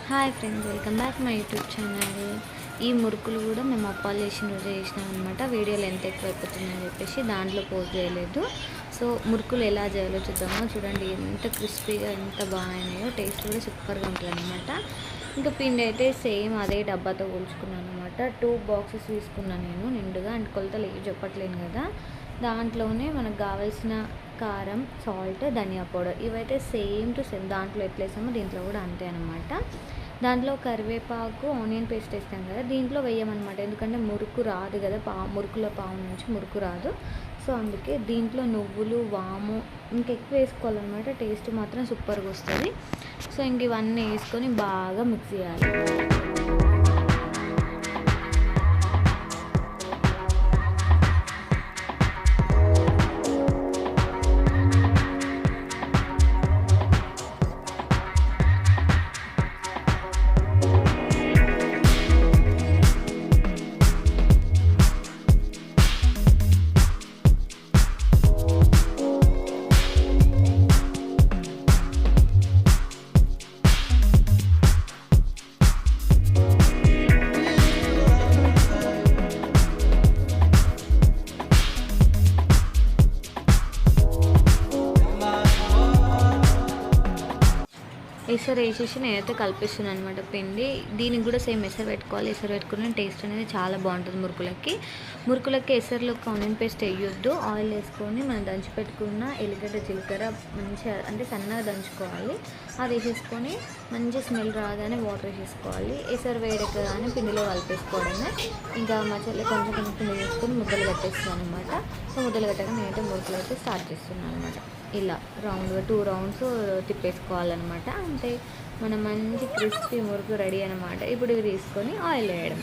Hi friends, welcome back my YouTube channel. ఈ మురుకులు కూడా మేము అప్పాలు చేసిన రోజు చేసినాం అనమాట. వీడియోలు ఎంత ఎక్కువ అయిపోతుందని చెప్పేసి దాంట్లో పోస్ట్ చేయలేదు. సో మురుకులు ఎలా చేయాలో చూద్దామో. చూడండి ఎంత క్రిస్పీగా ఎంత బాగున్నాయో, టేస్ట్ కూడా సూపర్గా ఉంటుంది అనమాట. ఇంకా పిండి అయితే సేమ్ అదే డబ్బాతో కొలుచుకున్నాను అనమాట. 2 బాక్సెస్ తీసుకున్నాను నేను నిండుగా. అండ్ కొలతలు ఏవి చెప్పట్లేను కదా. దాంట్లోనే మనకు కావాల్సిన కారం, సాల్ట్, ధనియా పౌడర్ ఇవైతే సేమ్ టు సేమ్ దాంట్లో ఎట్లా వేసామో దీంట్లో కూడా అంతే అనమాట. దాంట్లో కరివేపాకు, ఆనియన్ పేస్ట్ వేస్తాం కదా, దీంట్లో వేయమన్నమాట. ఎందుకంటే మురుకు రాదు కదా, మురుకుల పావు నుంచి మురుకు రాదు. సో అందుకే దీంట్లో నువ్వులు, వాము ఇంకెక్కువ వేసుకోవాలన్నమాట. టేస్ట్ మాత్రం సూపర్గా వస్తుంది. సో ఇంక ఇవన్నీ వేసుకొని బాగా మిక్స్ చేయాలి. ఎసరు వేసేసి నేనైతే కలిపిస్తున్నాను అనమాట పిండి. దీనికి కూడా సేమ్ ఎసరు పెట్టుకోవాలి. ఎసరు పెట్టుకుని టేస్ట్ అనేది చాలా బాగుంటుంది మురుకులకి ఎసరులోకి ఆనియన్ పేస్ట్ వేయొద్దు. ఆయిల్ వేసుకొని మనం దంచి పెట్టుకున్న ఎల్లిగడ్డ, జీలకర్ర మంచిగా అంటే సన్నగా దంచుకోవాలి. అది వేసేసుకొని మంచి స్మెల్ రాగానే వాటర్ వేసేసుకోవాలి. ఎసరు వేడెక్కగానే పిండిలో కలిపేసుకోవడమే. ఇంకా మధ్యలో కొంచెం కొంచెం పిండి వేసుకొని ముద్దలు కట్టేస్తున్నాను అనమాట. సో ముద్దలు కట్టాక నేనైతే మురుకులు అయితే స్టార్ట్ చేస్తున్నాను అనమాట. ఇలా రౌండ్గా 2 రౌండ్స్ తిప్పేసుకోవాలన్నమాట. అంటే మన మంచి క్రిస్పీ మురుకు రెడీ అనమాట. ఇప్పుడు ఇవి తీసుకొని ఆయిల్ వేయడం.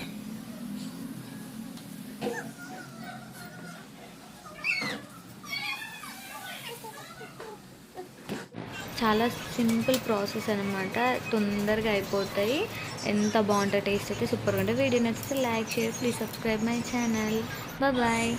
చాలా సింపుల్ ప్రాసెస్ అనమాట. తొందరగా అయిపోతాయి. ఎంత బాగుంటుంది, టేస్ట్ అయితే సూపర్గా ఉంటుంది. వీడియో నచ్చితే like, share, please subscribe my channel. Bye.